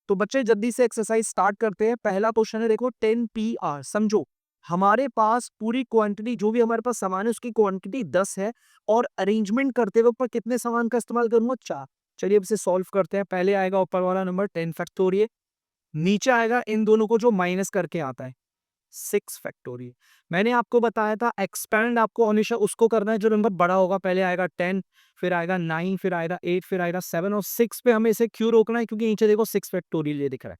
तो बच्चे जल्दी से एक्सरसाइज स्टार्ट करते हैं। पहला क्वेश्चन है, देखो 10 PR। समझो हमारे पास पूरी क्वांटिटी, जो भी हमारे पास सामान है उसकी क्वांटिटी 10 है, और अरेंजमेंट करते वक्त पर कितने सामान का इस्तेमाल करूंगा, 4। चलिए अब इसे सॉल्व करते हैं। पहले आएगा ऊपर वाला नंबर 10 फैक्टोरियल, नीचे आएगा इन दोनों को जो माइनस करके आता है 6 फैक्टोरियल। मैंने आपको बताया था एक्सपैंड आपको हमेशा उसको करना है जो नंबर बड़ा होगा। पहले आएगा 10, फिर आएगा 9, फिर आएगा 8, फिर आएगा 7, और 6 पे हमें इसे क्यों रोकना है, क्योंकि नीचे देखो 6 फैक्टोरियल ये दिख रहा है।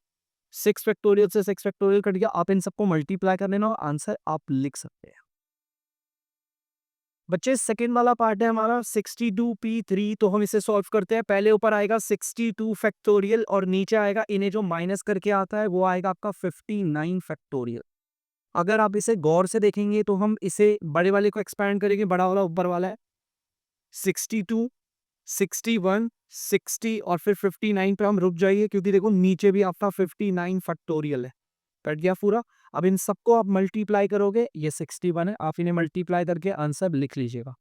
6 फैक्टोरियल से 6 फैक्टोरियल कट गया, आप इन सबको मल्टीप्लाई कर लेना और आंसर आप लिख सकते हैं। बच्चे सेकंड वाला पार्ट है हमारा 62p3, तो हम इसे सॉल्व करते हैं। पहले ऊपर आएगा 62 फैक्टोरियल और नीचे आएगा इन्हें जो माइनस करके आता है वो आएगा आपका 59 फैक्टोरियल। अगर आप इसे गौर से देखेंगे तो हम इसे बड़े वाले को एक्सपैंड करेंगे, बड़ा वाला ऊपर वाला है 62, 61, 60 और फिर 59 पे हम रुक जाइए, क्योंकि देखो नीचे भी आपका 59 फैक्टोरियल है। कट गया पूरा। अब इन सबको आप मल्टीप्लाई करोगे, ये 61 है, आप इन्हें मल्टीप्लाई करके आंसर लिख लीजिएगा।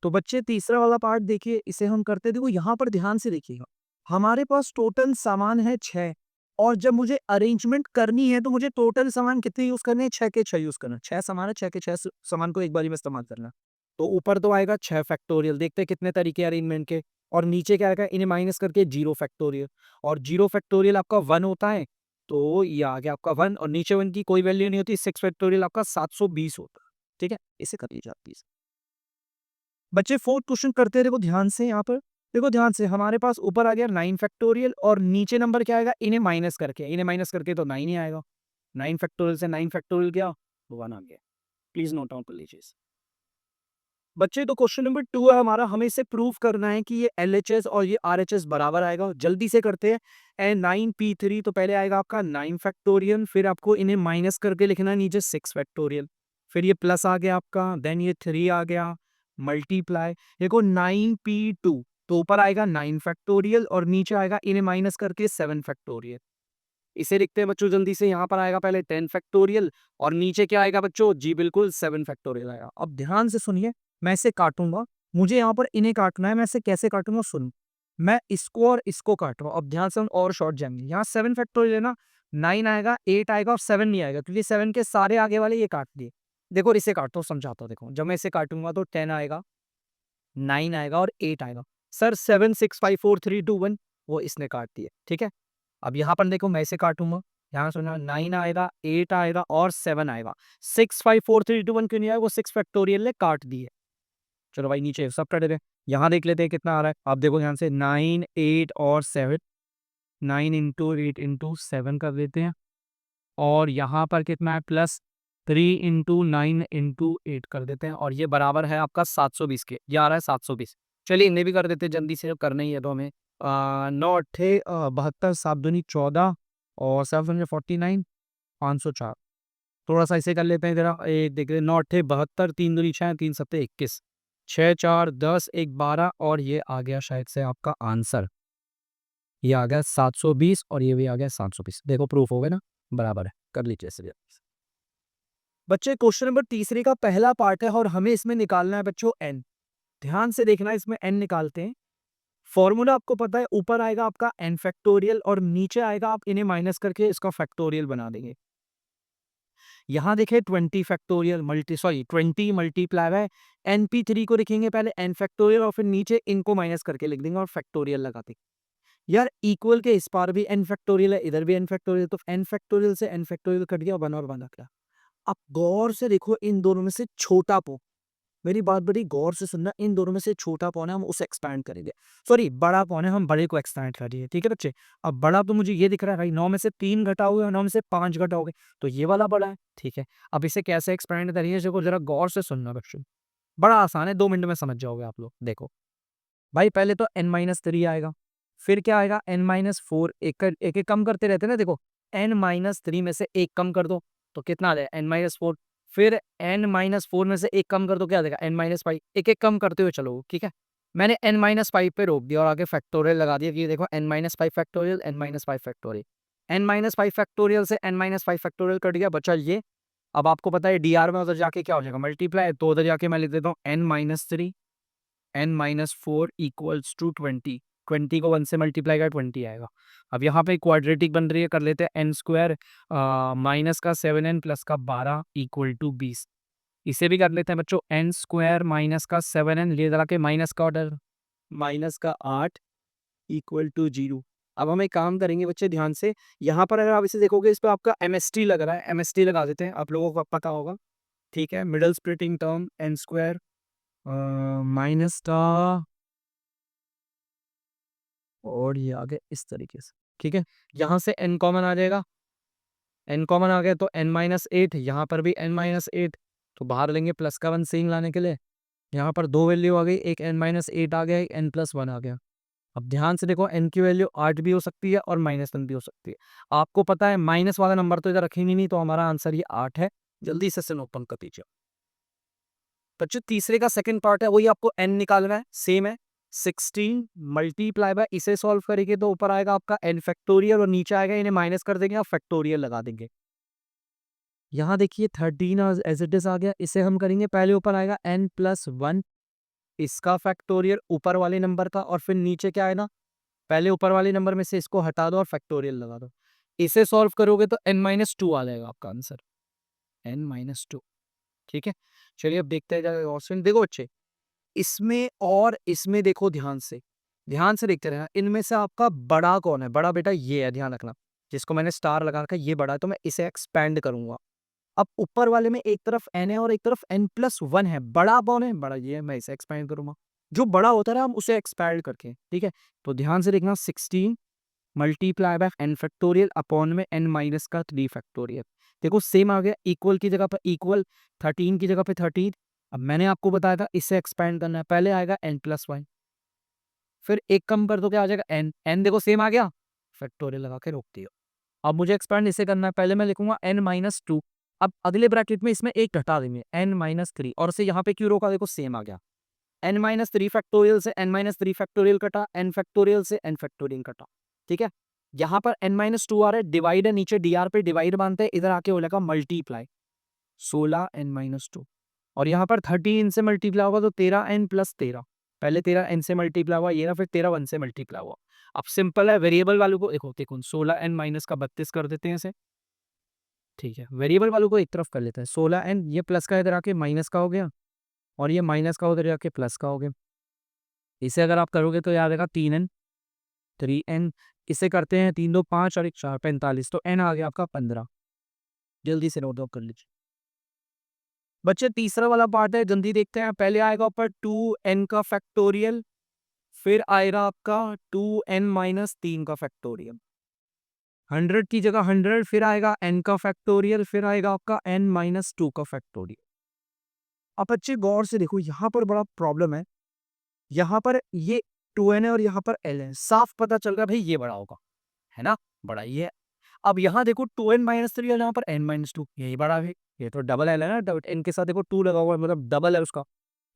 तो बच्चे तीसरा वाला पार्ट देखिए, इसे हम करते, देखो यहाँ पर ध्यान से देखिएगा। हमारे पास टोटल सामान है 6, और जब मुझे अरेंजमेंट करनी है तो मुझे टोटल सामान कितने यूज करने हैं, 6 के 6 यूज करना है। 6 सामान है, 6 के 6 सामान को एक बारी में इस्तेमाल करना। तो ऊपर तो आएगा 6 फैक्टोरियल, देखते हैं कितने तरीके अरेंजमेंट के, और नीचे क्या आएगा, इन्हें माइनस करके 0 फैक्टोरियल, और 0 फैक्टोरियल आपका 1 होता है, तो ये आ गया आपका 1, और नीचे 1 की कोई वैल्यू नहीं होती। 6 फैक्टोरियल आपका 720 होता है। ठीक है, इसे कर लीजिए आप प्लीज। बच्चे फोर्थ क्वेश्चन करते हैं, देखो ध्यान से यहाँ पर। देखो ध्यान से, हमारे पास ऊपर आ गया 9 फैक्टोरियल और नीचे नंबर क्या आएगा, इन्हें माइनस करके, इन्हें माइनस करके तो 9 ही आएगा। 9 फैक्टोरियल से 9 फैक्टोरियल क्या, 1 आ गया। प्लीज नोट डाउन कर लीजिए इसे। बच्चे तो क्वेश्चन नंबर 2 है हमारा, हमें इसे प्रूव करना है कि ये LHS और ये RHS बराबर आएगा। जल्दी से करते हैं। N9P3, तो पहले आएगा आपका 9 फैक्टोरियल, फिर आपको इन्हें माइनस करके लिखना है नीचे 6 फैक्टोरियल, फिर ये प्लस आ गया आपका, देन ये 3 आ गया, मल्टीप्लाई। देखो 9P2, तो ऊपर आएगा 9 फैक्टोरियल और नीचे आएगा इन्हें माइनस करके 7 फैक्टोरियल। इसे लिखते हैं बच्चों जल्दी से। यहाँ पर आएगा पहले 10 फैक्टोरियल और नीचे क्या आएगा बच्चों, जी बिल्कुल 7 फैक्टोरियल आएगा। अब ध्यान से सुनिए, मैं इसे काटूंगा, मुझे यहाँ पर इन्हें काटना है। मैं इसे कैसे काटूंगा, सुन, मैं इसको और इसको काट रहा हूँ। अब ध्यान से हम और शॉर्ट जाएंगे। यहाँ 7 फैक्टोरियल है ना, 9 आएगा, 8 आएगा और 7 नहीं आएगा, क्योंकि 7 के सारे आगे वाले ये काट दिए। देखो इसे काटता हूँ, समझाता हूँ। देखो जब मैं इसे काटूंगा तो 10 आएगा, 9 आएगा और 8 आएगा। सर 7 6 5 4 3 2 1, वो इसने काट दिए। ठीक है, अब यहाँ पर देखो मैं इसे काटूंगा, यहाँ सुना 9 आएगा, 8 आएगा और 7 आएगा। 6 5 4 3 2 1 क्यों नहीं आया, वो 6 फैक्टोरियल ने काट दिए। चलो भाई नीचे सब कर देते हैं। यहाँ देख लेते हैं कितना आ रहा है। आप देखो ध्यान से, 9 8 और 7, 9 इंटू 8 इंटू 7 कर देते हैं, और यहाँ पर कितना है, प्लस 3 इंटू 9 इंटू 8 कर देते हैं, और ये बराबर है आपका 720 के। ये आ रहा है 720। चलिए इन्हें भी कर देते हैं जल्दी से, करना ही है तो हमें। 9 अट्ठे 72, 7 दूनी 14 और 7 49, 504। थोड़ा सा इसे कर लेते हैं जरा, एक देख रहे 9 अट्ठे 72, 3 दूनी 6, 3 सत्ते 21, 6 4 10 1 12, और ये आ गया शायद से आपका आंसर। ये आ गया 720 और ये भी आ गया 720। देखो प्रूफ हो गया ना, बराबर है। कर लीजिए इसे भी। बच्चे क्वेश्चन नंबर तीसरे का पहला पार्ट है और हमें इसमें निकालना है बच्चों n। ध्यान से देखना है, इसमें n निकालते हैं। फॉर्मूला आपको पता है, ऊपर आएगा आपका n फैक्टोरियल और नीचे आएगा, आप इन्हें माइनस करके इसका फैक्टोरियल बना देंगे। यहाँ देखें 20 फैक्टोरियल सॉरी 20 मल्टीप्लाई है NP3 को लिखेंगे पहले n फैक्टोरियल और फिर नीचे इनको माइनस करके लिख देंगे और फैक्टोरियल लगा देंगे। यार इक्वल के इस पार भी n फैक्टोरियल है, इधर भी n फैक्टोरियल, तो n फैक्टोरियल से n फैक्टोरियल कट गया, 1 और 1 आ गया। अब गौर से देखो, इन दोनों में से छोटा पो, मेरी बात बड़ी गौर से सुनना, इन दोनों में से छोटा पौन है, हम उसे एक्सपैंड करेंगे। सॉरी बड़ा पौन है, हम बड़े को एक्सपैंड करेंगे। ठीक है बच्चे, अब बड़ा तो मुझे ये दिख रहा है भाई, 9 में से 3 घटाओगे और 9 में से 5 घटाओगे, तो ये वाला बड़ा है। ठीक है, अब इसे कैसे एक्सपैंड करेंगे, देखो जरा गौर से सुनना बच्चों, बड़ा आसान है, 2 मिनट में समझ जाओगे आप लोग। देखो भाई, पहले तो n-3 आएगा, फिर क्या आएगा n-4, एक एक कम करते रहते हैं ना। देखो n-3 में से एक कम कर दो तो कितना आ जाएगा, n-4, फिर n-4 में से एक कम कर दो, क्या आ जाएगा, n-5। एक एक कम करते हुए चलो। ठीक है, मैंने n-5 पे रोक दिया और आगे फैक्टोरियल लगा दिया कि देखो n-5 factorial, n-5 factorial, n-5 factorial से n-5 फैक्टोरियल कट गया, बचा ये। अब आपको पता है dr में उधर जाके क्या हो जाएगा, मल्टीप्लाई, तो उधर जाके मैं लिख देता हूँ n-3, n-4 इक्वल्स टू 20। 20 को 1 से मल्टीप्लाई कर 20 आएगा। अब यहाँ पे क्वाड्रेटिक बन रही है, कर लेते हैं n स्क्वायर माइनस का 7n प्लस का 12 इक्वल टू 20। इसे भी कर लेते हैं बच्चों, n स्क्वायर माइनस का 7n ले जरा के माइनस का ऑर्डर माइनस का 8 इक्वल टू 0। अब हम एक काम करेंगे बच्चे ध्यान से, यहाँ पर अगर आप इसे देखोगे इस पे आपका MST लग रहा है, MST लगा देते हैं, आप लोगों को पता होगा, ठीक है। Middle splitting term n square minus का और ये आ गया इस तरीके से, ठीक है। यहाँ से n कॉमन आ जाएगा, n कॉमन आ गया तो n माइनस 8, यहाँ पर भी n माइनस 8, तो बाहर लेंगे प्लस का 1 सेम लाने के लिए। यहाँ पर दो वैल्यू आ गई, एक n माइनस 8 आ गया, एक n प्लस 1 आ गया। अब ध्यान से देखो, n की वैल्यू 8 भी हो सकती है और -1 भी हो सकती है। आपको पता है माइनस वाला नंबर तो इधर रखेंगे नहीं, तो हमारा आंसर ये 8 है। जल्दी से सेशन ओपन कर दीजिए बच्चों। तीसरे का सेकंड पार्ट है, वही आपको n निकालना है, सेम है। 16 मल्टीप्लाई बाय, इसे सॉल्व करेंगे तो ऊपर आएगा आपका n फैक्टोरियल और नीचे आएगा, इन्हें माइनस कर देंगे और फैक्टोरियल लगा देंगे। यहाँ देखिए 13 एज इट इज आ गया, इसे हम करेंगे, पहले ऊपर आएगा n प्लस 1, इसका फैक्टोरियल ऊपर वाले नंबर का, और फिर नीचे क्या है ना, पहले ऊपर वाले नंबर में से इसको हटा दो और फैक्टोरियल लगा दो। इसे सॉल्व करोगे तो n माइनस 2 आ जाएगा आपका आंसर, n माइनस 2, ठीक है। चलिए अब देखते हैं जाएगा ऑप्शन। देखो बच्चे, इसमें और इसमें देखो ध्यान से देखते रहना, इनमें से आपका बड़ा कौन है? बड़ा बेटा ये है, ध्यान रखना, जिसको मैंने स्टार लगा रखा है ये बड़ा है, तो मैं इसे एक्सपेंड करूंगा। अब ऊपर वाले में एक तरफ n है और एक तरफ n प्लस 1 है, बड़ा कौन है? बड़ा ये है, मैं इसे एक्सपेंड करूंगा। जो बड़ा होता है हम उसे एक्सपेंड करके, ठीक है। तो ध्यान से देखना, 16 multiply by n factorial upon में n माइनस का 3 फैक्टोरियल। देखो सेम आ गया, इक्वल की जगह पर इक्वल, 13 की जगह पे 13। अब मैंने आपको बताया था इसे एक्सपेंड करना है, पहले आएगा n प्लस 1, फिर एक कम कर दो, क्या आ जाएगा n, n देखो सेम आ गया, फैक्टोरियल लगा के रोक दिया। अब मुझे एक्सपेंड इसे करना है, पहले मैं लिखूंगा n माइनस 2, अब अगले ब्रैकेट में इसमें एक घटा देंगे n माइनस 3, और से यहाँ पे क्यों रोका, देखो सेम आ गया, n माइनस 3 फैक्टोरियल से n माइनस 3 फैक्टोरियल कटा, n फैक्टोरियल से n फैक्टोरियल कटा, ठीक है। यहाँ पर n माइनस 2 आ रहा है, डिवाइड है, नीचे dr पे डिवाइड मानते हैं, इधर आके हो जाएगा मल्टीप्लाई, 16 n माइनस 2, और यहाँ पर 13 से मल्टीप्लाई होगा तो 13 n प्लस 13, पहले 13 n से मल्टीप्लाई हुआ ये ना, फिर 13 1 से मल्टीप्लाई हुआ। अब सिंपल है, वेरिएबल वालों को देखो देखो 16 n माइनस का 32 कर देते हैं इसे, ठीक है। वेरिएबल वालों को एक तरफ कर लेते हैं, 16 n ये प्लस का इधर आके माइनस का हो गया, और ये माइनस का उधर जाके प्लस का हो गया। इसे अगर आप करोगे तो याद आएगा 3n 3n, इसे करते हैं 3 2 5 और 1 4 45, तो n आ गया आपका 15। जल्दी से नोट डाउन कर लीजिए बच्चे। तीसरा वाला पार्ट है, जल्दी देखते हैं। पहले आएगा ऊपर 2n का फैक्टोरियल, फिर आएगा आपका 2n माइनस 3 का फैक्टोरियल, 100 की जगह 100, फिर आएगा n का फैक्टोरियल, फिर आएगा आपका n माइनस 2 का फैक्टोरियल। अब बच्चे गौर से देखो, यहाँ पर बड़ा प्रॉब्लम है, यहाँ पर ये 2n है और यहाँ पर l है, साफ पता चल रहा है भाई ये बड़ा होगा, है ना, बड़ा ये है। अब यहाँ देखो 2n माइनस 3 और यहाँ पर n माइनस 2, यही बड़ा है, ये तो डबल l है ना, डबल n के साथ देखो 2 लगा हुआ है, मतलब डबल है उसका।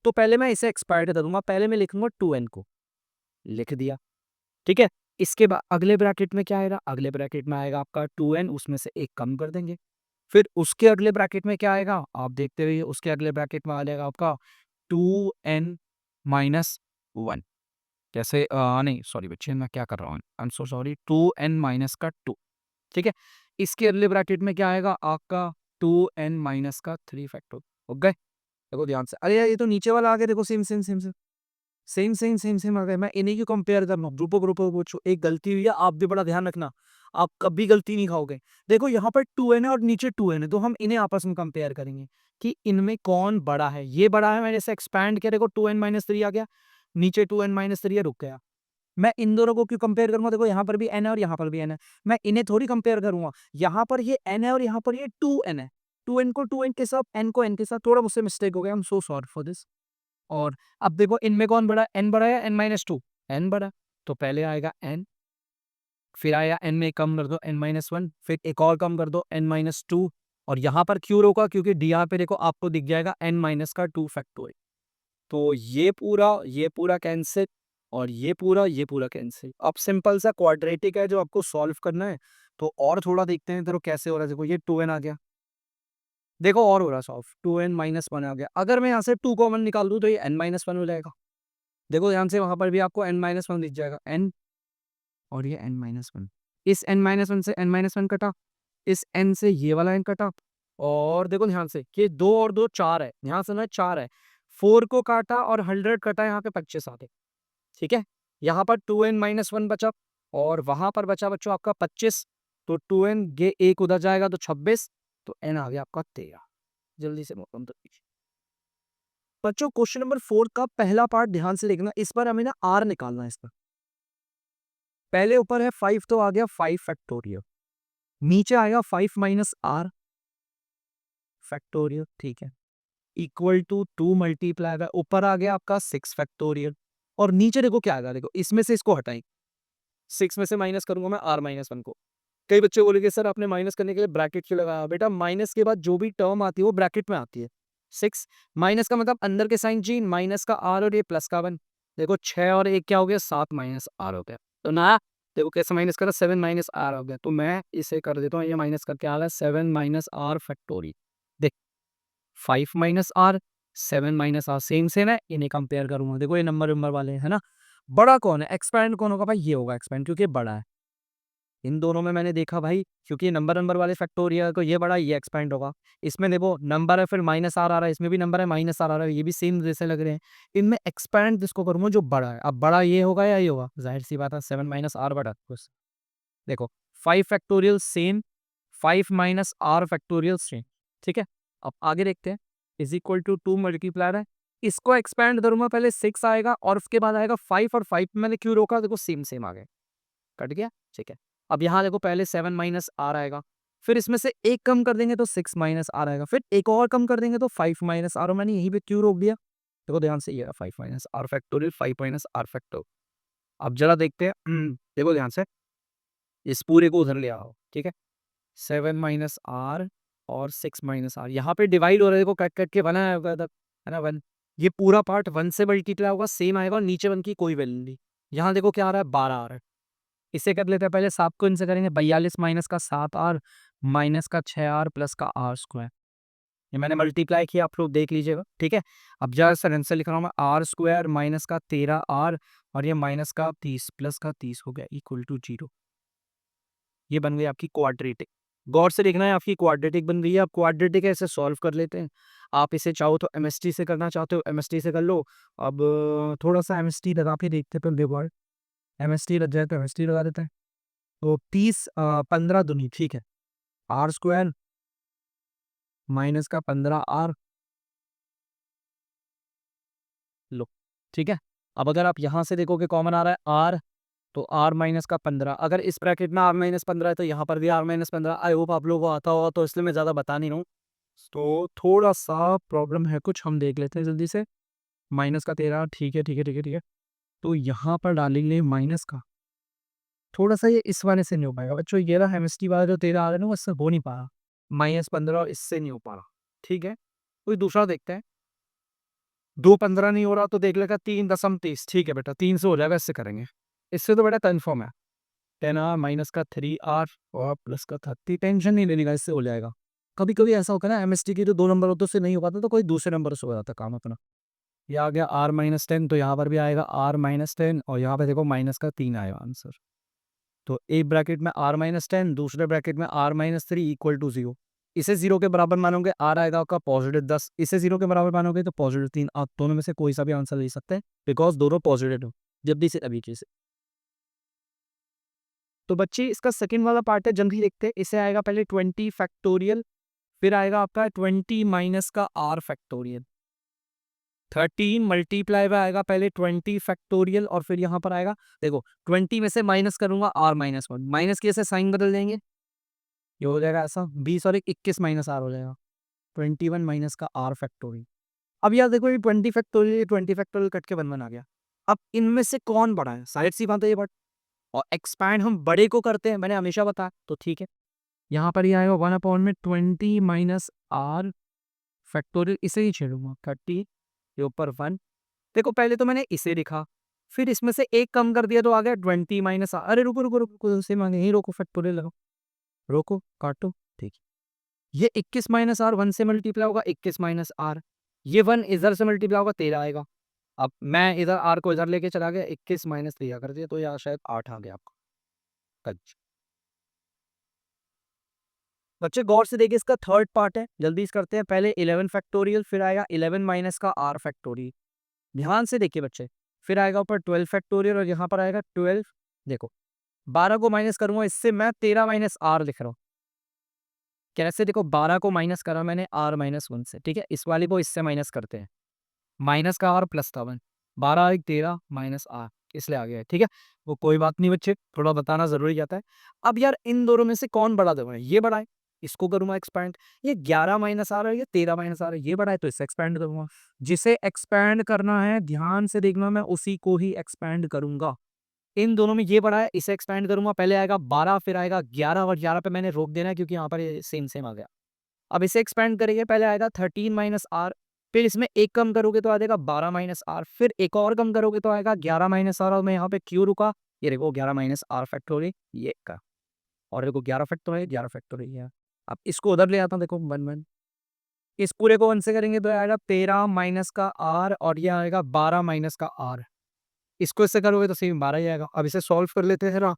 तो पहले मैं इसे एक्सपायर्ड कर दूंगा, पहले मैं लिखूंगा 2n को, लिख दिया, ठीक है। इसके बाद अगले ब्रैकेट में क्या आएगा, अगले ब्रैकेट में आएगा आपका 2n, उसमें से एक कम कर देंगे, फिर उसके अगले ब्रैकेट में क्या आएगा आप देखते हुए, उसके अगले ब्रैकेट में आ जाएगा आपका 2n माइनस 1, जैसे नहीं सॉरी बच्चे, मैं क्या कर रहा हूँ, I am so sorry, 2n minus का 2, ठीक है। इसके अगले ब्रैकेट में क्या आएगा आपका 2n माइनस का 3 फैक्टर, हो गए। देखो ध्यान से, अरे यार ये तो नीचे वाला आ गया, देखो same same same same same same same same आ गया। मैं इन्हीं की कंपेयर कर रहा हूँ, ग्रुपो पूछो, एक गलती हुई है, आप भी बड़ा ध्यान रखना, आप कभी गलती नहीं खाओगे। देखो यहाँ पर 2n है और नीचे 2n है, तो हम इन्हें आपस में कंपेयर करेंगे कि इनमें कौन बड़ा है। ये बड़ा है, मैंने इसे एक्सपैंड किया, देखो 2n माइनस 3 आ गया, नीचे 2n माइनस 3 रुक गया। मैं इन दोनों को क्यों कंपेयर करूंगा, देखो यहाँ पर भी n है और यहाँ पर भी n है, मैं इन्हें थोड़ी कंपेयर करूंगा। यहाँ पर ये n है और यहाँ पर ये 2n है, 2n को 2n के साथ, n को n के साथ, थोड़ा मुझसे मिस्टेक हो गया, I am so sorry for this. और अब देखो इनमें कौन बड़ा है, n बड़ा है, n माइनस 2, n बड़ा, तो पहले आएगा n, फिर आया n में कम कर दो n माइनस 1, फिर एक और कम कर दो n माइनस 2, और यहाँ पर क्यों रोका, क्योंकि डी यहाँ पे देखो आपको दिख जाएगा n माइनस का 2 फैक्टोरियल, तो ये पूरा कैंसिल, और ये पूरा कैंसिल। अब सिंपल सा क्वाड्रेटिक है जो आपको सॉल्व करना है, तो और थोड़ा देखते हैं इधर कैसे हो रहा है। देखो ये 2n आ गया, देखो और हो रहा है सॉल्व, 2n माइनस 1 आ गया, अगर मैं यहाँ से 2 कॉमन निकाल दूं तो ये n माइनस 1 हो जाएगा, देखो ध्यान से, वहां पर भी आपको n-1 दिख जाएगा, n और ये n-1। इस n-1 से n-1 कटा, इस n से ये वाला n कटा, और देखो ध्यान से कि 2 और 2 4 है, यहाँ से ना 4 है, 4 को काटा और 100 कटा, यहाँ पे 25 आ गए। ठीक है, यहाँ पर 2n-1 बचा और वहां पर बचा बच्चों आपका 25, तो 2n ये एक उधर जाएगा तो 26, तो n आ गया आपका 13। जल्दी से मुकम्मल कीजिए बच्चों। क्वेश्चन नंबर 4 का पहला पार्ट ध्यान से देखना, इस पर हमें ना r निकालना है। इसका पहले ऊपर है 5, तो आ गया 5 फैक्टोरियल, नीचे आएगा 5 माइनस r फैक्टोरियल। ठीक है, इक्वल टू 2 मल्टीप्लाई का ऊपर आ गया आपका 6 फैक्टोरियल, और नीचे देखो क्या आएगा, देखो इसमें से इसको हटाएं, 6 में से माइनस करूंगा मैं r-1 को। कई बच्चे बोलेंगे सर आपने माइनस करने के लिए ब्रैकेट क्यों लगाया? बेटा माइनस के बाद जो भी टर्म आती है वो ब्रैकेट में आती है। 6 माइनस का मतलब अंदर के साइन चेंज, माइनस का r और ये प्लस का 1। देखो 6 और 1 क्या हो गया, 7 माइनस r हो गया। तो ना देखो कैसे माइनस करा, 7 माइनस r हो गया। तो मैं इसे कर देता हूँ, ये माइनस करके आ रहा है 7 माइनस r फैक्टोरियल। देख 5 minus r, 7 minus r, same same है, इन्हें कंपेयर करूंगा। देखो ये नंबर नंबर वाले है ना। बड़ा कौन है, एक्सपेंड कौन होगा भाई? ये होगा एक्सपेंड, क्योंकि बड़ा है। इन दोनों में मैंने देखा भाई, क्योंकि नंबर नंबर वाले फैक्टोरियल को ये बड़ा, ये एक्सपेंड होगा। इसमें देखो नंबर है, फिर माइनस आर आ रहा है, इसमें भी नंबर है, माइनस आर आ रहा है, ये भी सेम जैसे लग रहे हैं। इनमें एक्सपेंड जिसको करूंगा जो बड़ा है। अब बड़ा ये होगा या ये होगा? जाहिर सी बात है 7 माइनस आर बड़ा बस। देखो 5 factorial same, 5 minus r factorial same. ठीक है, अब आगे देखते हैं। इज इक्वल टू 2 मल्टीप्लायर है, इसको एक्सपेंड करूंगा, पहले 6 आएगा और उसके बाद आएगा 5, और 5 मैंने क्यों रोका? देखो सेम सेम आ गए, कट गया। ठीक है, अब यहाँ देखो पहले 7 माइनस आर आएगा, फिर इसमें से एक कम कर देंगे तो 6 माइनस आर आएगा, फिर एक और कम कर देंगे तो 5 माइनस आर। मैंने यहीं पे क्यों रोक दिया? देखो ध्यान से, ये 5 minus r factorial, 5 minus r factorial. अब जरा देखते हैं, देखो ध्यान से, इस पूरे को उधर ले आओ। ठीक है, 7 माइनस आर और 6 माइनस आर, यहाँ पे डिवाइड हो रहा है, देखो कट कट के 1 आया होगा तब, है ना 1। ये पूरा पार्ट 1 से मल्टीप्लाई होगा, सेम आएगा, और नीचे 1 की कोई वैल्यू नहीं। यहाँ देखो क्या आ रहा है, 12 आ रहा है। इसे कर लेते हैं, पहले 7 को इनसे करेंगे, 42 माइनस का 7r माइनस का 6r प्लस का r स्क्वायर। ये मैंने मल्टीप्लाई किया, आप लोग देख लीजिएगा। ठीक है, अब जरा सर आंसर लिख रहा हूँ मैं, आर स्क्वायर माइनस का 13r और ये माइनस का 30 प्लस का 30 हो गया इक्वल टू 0। ये बन गई आपकी क्वाड्रेटिक। गौर से देखना है, आपकी क्वाड्रेटिक बन गई है। आप क्वाड्रेटिक ऐसे सॉल्व कर लेते हैं। आप इसे चाहो तो एमएसटी से करना चाहते हो एमएसटी से कर लो। अब थोड़ा सा एमएसटी लगा के देखते हैं, पहले एमएसटी लग जाए तो एमएसटी लगा देते हैं। तो 30 15 दूनी, ठीक है, आर स्क्वायर माइनस का 15r लो। ठीक है, अब अगर आप यहाँ से देखोगे कॉमन आ रहा है r, तो r माइनस का 15, अगर इस ब्रैकेट में r माइनस 15 है तो यहाँ पर भी r माइनस 15। आई होप आप लोगों को आता होगा, तो इसलिए मैं ज़्यादा बता नहीं रहा हूँ। तो थोड़ा सा प्रॉब्लम है कुछ, हम देख लेते हैं जल्दी से। माइनस का 13, ठीक है ठीक है ठीक है ठीक है। तो यहाँ पर डालेंगे माइनस का, थोड़ा सा ये इस वाले से नहीं हो पाएगा बच्चों, ये रहा एमएसटी वाला जो 13 आ रहा है ना, वो इससे हो नहीं पा रहा। -15 इससे नहीं हो पा रहा। ठीक है, कोई दूसरा देखते हैं। 2 15 नहीं हो रहा तो देख लेगा 3.30। ठीक है बेटा, 3 से हो जाएगा, इससे करेंगे। इससे तो बेटा कन्फर्म है, 10r माइनस का 3r और प्लस का 30। टेंशन नहीं लेने का, इससे हो जाएगा। कभी कभी ऐसा होता है ना, एमएसटी की तो 2 नंबर होते उससे नहीं हो पाता, तो कोई दूसरे नंबर से हो जाता काम अपना। ये आ गया r-10, तो यहाँ पर भी आएगा r-10, और यहाँ पे देखो माइनस का 3 आएगा आंसर। तो एक ब्रैकेट में r-10, दूसरे ब्रैकेट में r-3 इक्वल टू 0। इसे 0 के बराबर मानोगे, r आएगा आपका +10। इसे 0 के बराबर मानोगे तो +3। आप दोनों में से कोई सा भी आंसर ले सकते हैं, बिकॉज दोनों पॉजिटिव हो, जब भी से अभी से। तो बच्चे इसका सेकंड वाला पार्ट है, जल्दी देखते हैं। इसे आएगा पहले 20 फैक्टोरियल, फिर आएगा आपका 20 माइनस का r फैक्टोरियल। 13 मल्टीप्लाई में आएगा पहले 20 फैक्टोरियल, और फिर यहाँ पर आएगा, देखो 20 में से माइनस करूंगा r-1, माइनस के ऐसे साइन बदल देंगे, ये हो जाएगा ऐसा 20 और 21 माइनस r हो जाएगा 21 माइनस का r फैक्टोरियल। अब यार देखो, ये 20 फैक्टोरियल 20 फैक्टोरियल कट के 1 आ गया। अब इनमें से कौन बड़ा है? साइड सी बात है ये, बट और एक्सपैंड हम बड़े को करते हैं, मैंने हमेशा बताया। तो ठीक है, यहाँ पर ये आएगा 1 में 20 माइनस r फैक्टोरियल, इसे ही छेड़ूंगा 30 के ऊपर 1। देखो पहले तो मैंने इसे लिखा, फिर इसमें से एक कम कर दिया तो आ गया 20 माइनस r। अरे रुको रुको रुको, उसे मांगे यही रोको, फैक्टोरियल लगाओ, रोको काटो। ठीक है, ये 21 माइनस r 1 से मल्टीप्लाई होगा, 21 माइनस r, ये 1 इधर से मल्टीप्लाई होगा, 13 आएगा। अब मैं इधर आर को इधर लेके चला गया, 21 माइनस 3 कर दिया, तो यहाँ शायद 8 आ गया आपका। कच बच्चे गौर से देखिए, इसका थर्ड पार्ट है, जल्दी से करते हैं। पहले 11 फैक्टोरियल, फिर आएगा 11 माइनस का आर फैक्टोरियल। ध्यान से देखिए बच्चे, फिर आएगा ऊपर 12 फैक्टोरियल और यहाँ पर आएगा 12। देखो 12 को माइनस करूंगा इससे, मैं 13 माइनस आर लिख रहा हूँ। कैसे? देखो 12 को माइनस करा मैंने आर माइनस 1 से, ठीक है। इस वाली को इससे माइनस करते हैं, माइनस का आर प्लस का 1, 12 एक 13 माइनस आर, इसलिए आ गया है, ठीक है। वो कोई बात नहीं बच्चे, थोड़ा बताना जरूरी जाता है। अब यार इन दोनों में से कौन बड़ा दूंगा? ये बड़ा है, इसको करूंगा एक्सपैंड। ये 11 माइनस आर है, ये 13 माइनस आर है, ये बड़ा है, तो इससे एक्सपैंड करूंगा। जिसे एक्सपैंड करना है ध्यान से देखना, मैं उसी को ही एक्सपैंड करूंगा। इन दोनों में ये बड़ा है, इसे एक्सपैंड करूंगा। पहले आएगा 12, फिर आएगा 11, और 11 पे मैंने रोक देना है क्योंकि यहाँ पर ये सेम सेम आ गया। अब इसे एक्सपेंड करेंगे, पहले आएगा 13 माइनस आर, फिर इसमें एक कम करोगे तो आ जाएगा 12 माइनस आर, फिर एक और कम करोगे तो आएगा 11 माइनस आर, और मैं यहाँ पे क्यों रुका? ये देखो 11 माइनस आर फैक्टोरियल ये का, और देखो 11 फैक्टोरियल 11 फैक्टोरियल है। अब इसको उधर ले आता हूँ, देखो 1 1, इस पूरे को 1 से करेंगे तो आएगा 13 माइनस का आर, और ये आएगा 12 माइनस का आर। इसको इससे करोगे तो सेम 12 ही आएगा। अब इसे सॉल्व कर लेते हैं ना।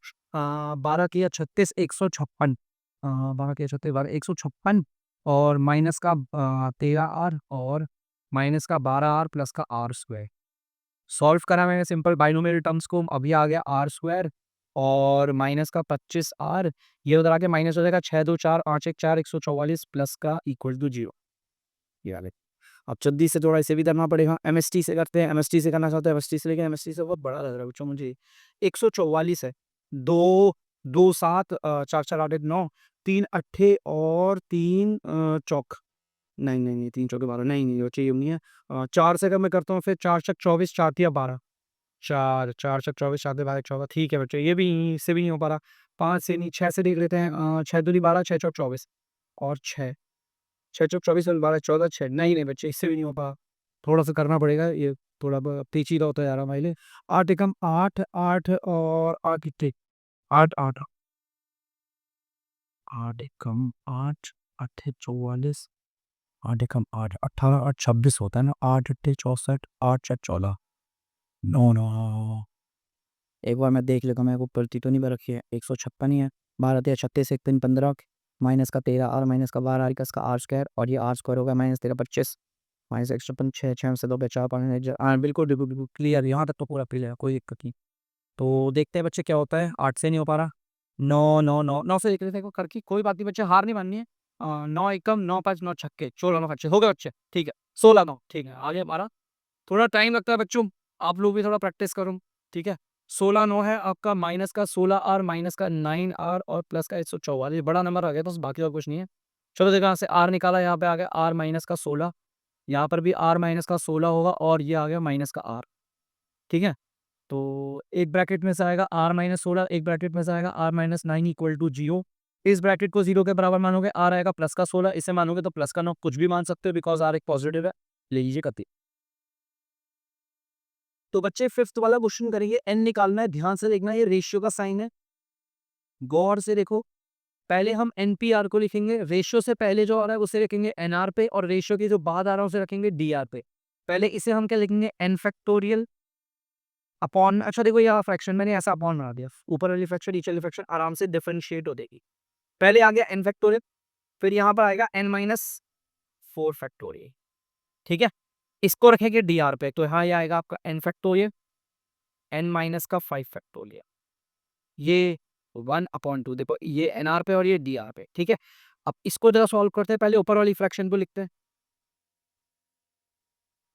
12 किया 36, 156, 12 किया 36, 12 156, और माइनस का 13 आर, और माइनस का 12 आर प्लस का आर स्क्वायर। सॉल्व करा मैंने सिंपल बाइनोमियल टर्म्स को, अभी आ गया आर स्क्वायर और माइनस का 25 आर, ये उधर आके माइनस हो जाएगा 6 2 4 8 1 4 144 प्लस का इक्वल टू 0। ये वाले अब जल्दी से थोड़ा इसे भी करना पड़ेगा। एमएसटी से करते हैं, एमएसटी से करना चाहते हैं एमएसटी से, लेकिन एमएसटी से बहुत बड़ा लग रहा है बच्चों मुझे। 144 है, 2 2 7 4 4 8 9, 3 अट्ठे और 3 चौक, नहीं नहीं नहीं 3 चौके 12, नहीं नहीं वो चाहिए नहीं है। 4 से अगर मैं करता हूँ, फिर 4 चक 24, 4 तिया 12, 4 4 चक 24, 4 12 14, ठीक है बच्चों, ये भी इससे भी नहीं हो पा रहा। 5 से नहीं, 6 से देख लेते हैं। 6 दूनी 12, 6 चौक 24, और 6 6 चौक 24 और 12 14, 6, नहीं नहीं बच्चे इससे भी नहीं हो पा, थोड़ा सा करना पड़ेगा ये, थोड़ा पेचीदा होता जा रहा है भाई। 8 एकम 8 8 और 8 कितने? 8 8 8 एकम 8 8 44, 8 एकम 8 18 8 26 होता है ना। 8 अट्ठे 64, 8 4 14, नो नो, एक बार मैं देख लेता हूँ, मेरे को पलती तो नहीं बरखी है। 156 ही है, 12 तेरह 36, 1 3 15, माइनस का 13 आर, माइनस का 12 आर, का आर स्क्वायर, और ये आर स्क्वायर होगा माइनस 13 25, माइनस 156, 6 6 से 2 पे 4 5, बिल्कुल बिल्कुल बिल्कुल क्लियर, यहाँ तक तो पूरा क्लियर है, कोई दिक्कत नहीं। तो देखते हैं बच्चे क्या होता है। 8 से नहीं हो पा रहा, 9 9 9 9 से देख लेते हैं करके, कोई बात नहीं बच्चे, हार नहीं माननी है। 9 एकम 9 5 9 छक्के 16 9 बच्चे हो गए बच्चे, ठीक है। 16 9, ठीक है, आगे हमारा थोड़ा टाइम लगता है बच्चों, आप लोग भी थोड़ा प्रैक्टिस करो, ठीक है। 16 9 है आपका, माइनस का 16 आर, माइनस का 9 आर, और प्लस का 144, बड़ा नंबर आ गया, तो बाकी और कुछ नहीं है। चलो देखो, यहाँ से आर निकाला, यहाँ पे आ गया आर माइनस का 16, यहाँ पर भी आर माइनस का 16 होगा, और ये आ गया माइनस का आर, ठीक है। तो एक ब्रैकेट में से आएगा आर माइनस 16, एक ब्रैकेट में से आएगा आर माइनस 9 इक्वल टू 0। इस ब्रैकेट को 0 के बराबर मानोगे, आर आएगा प्लस का 16, इसे मानोगे तो प्लस का 9, कुछ भी मान सकते हो, बिकॉज आर एक पॉजिटिव है। ले लीजिए कति। तो बच्चे फिफ्थ वाला क्वेश्चन करेंगे, एन निकालना है, ध्यान से देखना, ये रेशियो का साइन है, गौर से देखो। पहले हम एनपीआर को लिखेंगे, रेशियो से पहले जो आ रहा है उसे रखेंगे एनआर पे, और रेशियो के जो बाद आ रहा है उसे रखेंगे डीआर पे। पहले इसे हम क्या लिखेंगे? एन फैक्टोरियल अपॉन, अच्छा देखो यह फ्रैक्शन मैंने ऐसा अपॉन बना दिया, ऊपर वाली फ्रैक्शन नीचे वाली फ्रैक्शन आराम से डिफरेंशिएट हो जाएगी। पहले आ गया एन फैक्टोरियल, फिर यहाँ पर आएगा एन माइनस 4 फैक्टोरियल, ठीक है। इसको रखेंगे डीआर पे, तो यहाँ ये आएगा आपका एन फैक्टोरियल, एन माइनस का 5 फैक्टोरियल, ये 1/2, देखो ये एनआर पे और ये डीआर पे, ठीक है। अब इसको जरा सॉल्व करते हैं, पहले ऊपर वाली फ्रैक्शन को लिखते हैं,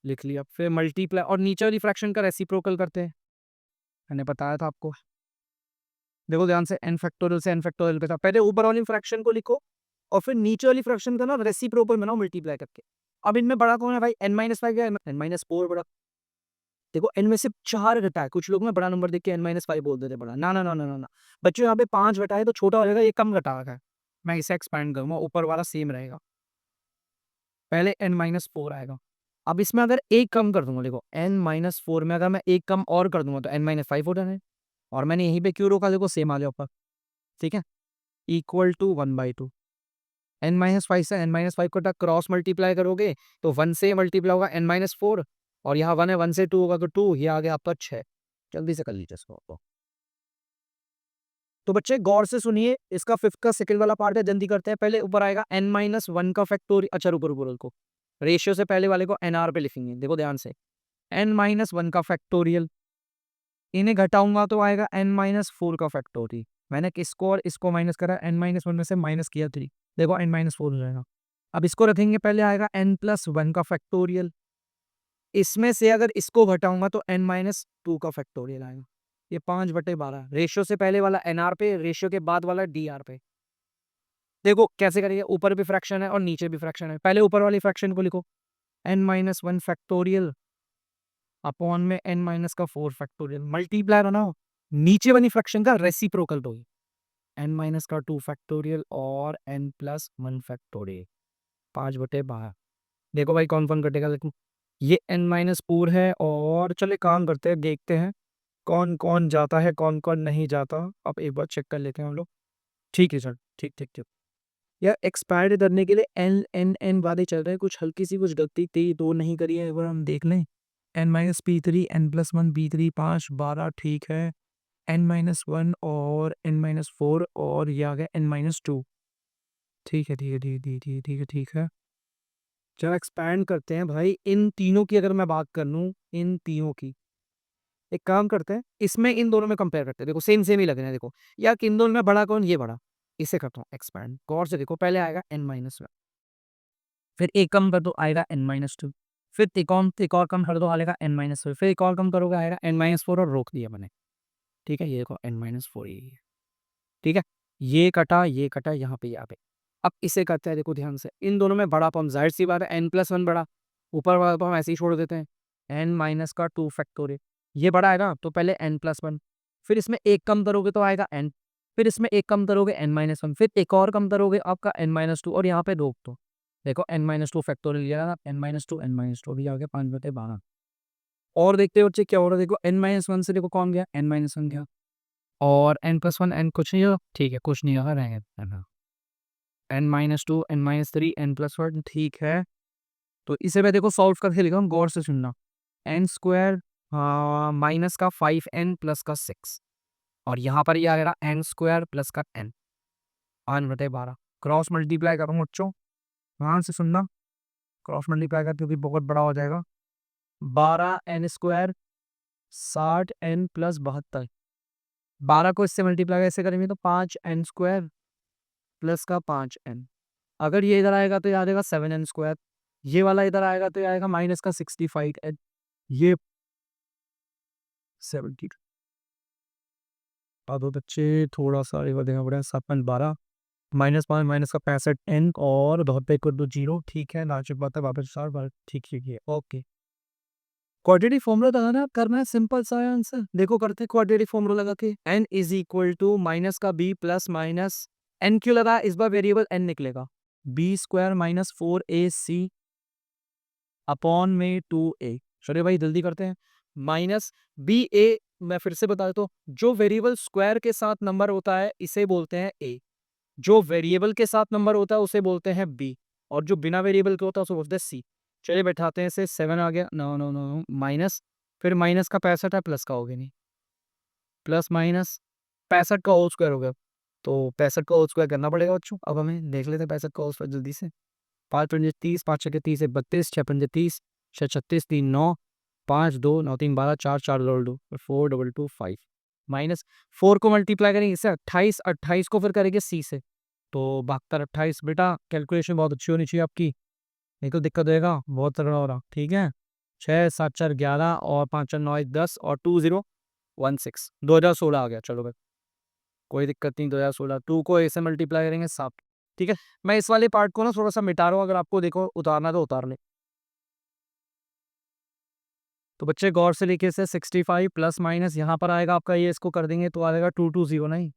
लिख लिया, फिर मल्टीप्लाई, और नीचे वाली फ्रैक्शन का रेसिप्रोकल करते हैं, मैंने बताया था आपको। देखो ध्यान से, एन फैक्टोरियल से एन फैक्टोरियल पे था, पहले ऊपर वाली फ्रैक्शन को लिखो, और फिर नीचे वाली फ्रैक्शन का ना रेसिप्रोकल बनाओ मल्टीप्लाई करके। अब इनमें बड़ा कौन है भाई? एन माइनस 5 या एन माइनस 4 बड़ा? देखो एन में से 4 घटा है, कुछ लोग ना बड़ा नंबर देख के एन माइनस 5 बोल देते बड़ा, ना ना ना ना ना ना बच्चों, यहाँ पे 5 घटा है तो छोटा हो जाएगा, ये कम घटा है। मैं इसे एक्सपैंड करूंगा, ऊपर वाला सेम रहेगा, पहले एन माइनस 4 आएगा। अब इसमें अगर एक कम कर दूंगा, देखो एन माइनस 4 में अगर मैं एक कम और कर दूंगा तो एन माइनस 5 हो जाना है, और मैंने यहीं पे क्यों रोका, देखो सेम आ गया ऊपर, ठीक है। इक्वल टू 1/2, एन माइनस 5 से एन माइनस 5 को क्रॉस मल्टीप्लाई करोगे तो 1 से मल्टीप्लाई होगा एन माइनस 4, और यहाँ 1 है, 1 से 2 होगा तो 2, ये आ गया आपका 6। जल्दी से कर लीजिए इसको। तो बच्चे गौर से सुनिए, इसका फिफ्थ का सेकंड वाला पार्ट है, जल्दी करते हैं। पहले ऊपर आएगा n-1 का फैक्टोरियल। अच्छा रुको रुको रुको, रेशियो से पहले वाले को nr पे लिखेंगे, देखो ध्यान से। n-1 का फैक्टोरियल, इन्हें घटाऊंगा तो आएगा n-4 का फैक्टोरियल। मैंने किसको और इसको माइनस करा, n-1 में से माइनस किया 3, देखो n-4 हो जाएगा। अब इसको रखेंगे, पहले आएगा n+1 का फैक्टोरियल, इसमें से अगर इसको घटाऊंगा तो n-2 का फैक्टोरियल आएगा। ये 5/12, रेशियो से पहले वाला nr पे, रेशियो के बाद वाला dr पे। देखो कैसे करिए, ऊपर भी फ्रैक्शन है और नीचे भी फ्रैक्शन है। पहले ऊपर वाली फ्रैक्शन को लिखो, n-1 फैक्टोरियल अपॉन में n-4 फैक्टोरियल, मल्टीप्लाई बनाओ, नीचे वाली फ्रैक्शन का रेसिप्रोकल दो, n-2 फैक्टोरियल और n+1 फैक्टोरियल, 5/12। देखो भाई कौन कौन कटेगा, देखो ये n-4 है, और चले काम करते हैं, देखते हैं कौन कौन जाता है कौन कौन नहीं जाता। अब एक बार चेक कर लेते हैं हम लोग। ठीक है सर, ठीक ठीक ठीक। यार एक्सपायर करने के लिए एन एन एन वाले चल रहे हैं, कुछ हल्की सी कुछ गलती थी तो नहीं करी है, एक बार हम देख लें। n-p3 n+1 p3 5 12 ठीक है, n-1 और n-4 और ये आ गया n-2। ठीक है ठीक है ठीक है ठीक है ठीक है ठीक है। चलो एक्सपैंड करते हैं भाई, इन तीनों की अगर मैं बात कर लूँ, इन तीनों की एक काम करते हैं, इसमें इन दोनों में कंपेयर करते हैं। देखो सेम सेम ही लग रहे हैं, देखो यार इन दोनों में बड़ा कौन, ये बड़ा, इसे करता हूँ एक्सपैंड। गौर से देखो, पहले आएगा n-1, फिर एक कम कर दो आएगा n-2, फिर एक और कम कर दो आएगा n-4, फिर एक और कम करोगे आएगा n-4 और रोक दिया मैंने। ठीक है, ये देखो n-4 ये है। ठीक है, ये कटा यहाँ पे। अब इसे करते हैं, देखो ध्यान से, इन दोनों में बड़ा पम, जाहिर सी बात है n+1 बड़ा, ऊपर वाला पम ऐसे ही छोड़ देते हैं, n-2 फैक्टोरियल, ये बड़ा है ना, तो पहले n+1, फिर इसमें एक कम करोगे तो आएगा n, फिर इसमें एक कम करोगे n-1, फिर एक और कम करोगे आपका n-2 और यहाँ पे रोक दो। देखो n-2 फैक्टोरियल लिया ना, n-2 भी आ गया 5/12। और देखते हो बच्चे क्या हो रहा है, देखो n-1 से देखो कौन गया, n-1 गया, और n+1 n कुछ नहीं हो, ठीक है कुछ नहीं होगा, रहेगा n-2 n-3 n+1, ठीक है। तो इसे मैं देखो सॉल्व करके लिखा हूँ, गौर से सुनना। n² माइनस का 5n प्लस का 6, और यहाँ पर ये आ गया n² प्लस का n, 5/12। क्रॉस मल्टीप्लाई करूँ बच्चों, ध्यान से सुनना, क्रॉस मल्टीप्लाई करके भी बहुत बड़ा हो जाएगा। 12n², 60n प्लस 72, 12 को इससे मल्टीप्लाई ऐसे करेंगे तो 5n² प्लस का 5n। अगर ये इधर आएगा तो ये आ जाएगा 7n², ये वाला इधर आएगा तो ये आएगा माइनस का 65n, ये 70। अब बच्चे थोड़ा सा एक बार देखना पड़ेगा, 7/12 -5 माइनस का 65n और बहुत पे कर दो 0, ठीक है, नाजुक बात है, वापस 4 बार, ठीक है, ओके। क्वाड्रेटिक फॉर्मूला लगाना करना है, सिंपल सा आंसर, देखो करते हैं क्वाड्रेटिक फॉर्मूला लगा के। n is equal to minus का b प्लस माइनस n क्यों लगा, इस बार वेरिएबल n निकलेगा, b² माइनस 4ac अपॉन में 2a। चलिए भाई जल्दी करते हैं, माइनस बी ए, मैं फिर से बता देता हूँ, जो वेरिएबल स्क्वायर के साथ नंबर होता है इसे बोलते हैं a, जो वेरिएबल के साथ नंबर होता है उसे बोलते हैं b, और जो बिना वेरिएबल के होता है उसे बोलते हैं c। चलिए बैठाते हैं इसे, 7 आ गया, नो नो नो माइनस, फिर माइनस का 65 है, प्लस का हो गया नहीं, प्लस माइनस 65 का होल स्क्वायर हो गया, तो 65 का होल स्क्वायर करना पड़ेगा बच्चों। अब हमें देख लेते हैं 65 का होल स्क्वायर जल्दी से। 5×5 30, 5×6 30 है 32, 6×5 30, 6 36 3 9, 5 2 9 3 12, 4 4 2 4 2 2 5, माइनस 4 को मल्टीप्लाई करेंगे इससे 28, 28 को फिर करेंगे सी से, तो 72 28। बेटा कैलकुलेशन बहुत अच्छी होनी चाहिए आपकी, नहीं तो दिक्कत होगा, बहुत तगड़ा हो रहा, ठीक है। 6 7 4 11 और 5 4 9 10 और 2016, 2016 आ गया, चलो भाई कोई दिक्कत नहीं, 2016, 2 को ऐसे मल्टीप्लाई करेंगे 7, ठीक है। मैं इस वाले पार्ट को ना थोड़ा सा मिटा रहा हूँ, अगर आपको देखो उतारना तो उतार ले। तो बच्चे गौर से लिखे से 65 प्लस माइनस यहाँ पर आएगा आपका, ये इसको कर देंगे तो आएगा 220 नहीं,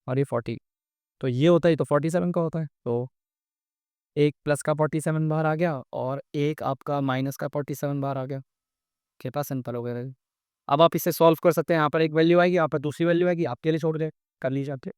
और ये 40, तो ये होता है तो 47 का होता है, तो एक प्लस का 47 बाहर आ गया और एक आपका माइनस का 47 बाहर आ गया, कितना सिंपल हो गया। अब आप इसे सॉल्व कर सकते हैं, यहाँ पर एक वैल्यू आएगी, यहाँ पर दूसरी वैल्यू आएगी, आपके लिए छोड़ दे, कर लीजिए आपके।